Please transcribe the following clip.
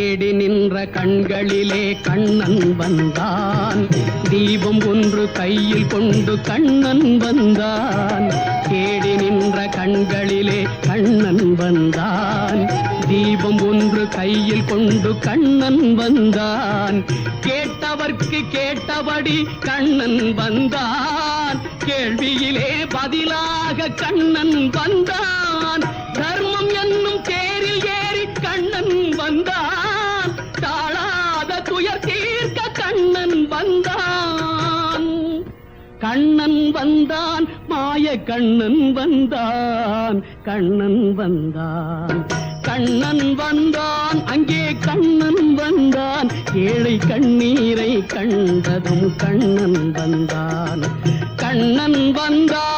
தேடி நின்ற கண்களிலே கண்ணன் வந்தான். தீபம் ஒன்று கையில் கொண்டு கண்ணன் வந்தான். தேடி நின்ற கண்களிலே கண்ணன் வந்தான். தீபம் ஒன்று கையில் கொண்டு கண்ணன் வந்தான். கேட்டவர்க்கு கேட்டபடி கண்ணன் வந்தான். கேள்வியிலே பதிலாக கண்ணன் வந்தான். தர்மம் என்னும் தேரில் ஏறி கண்ணன் வந்தான். தாழாத துயர் தீர்க்க கண்ணன் வந்தான். கண்ணன் வந்தான், மாய கண்ணன் வந்தான். கண்ணன் வந்தான், கண்ணன் வந்தான், அங்கே கண்ணன் வந்தான். ஏழை கண்ணீரை கண்டதும் கண்ணன் வந்தான். கண்ணன் வந்தான்.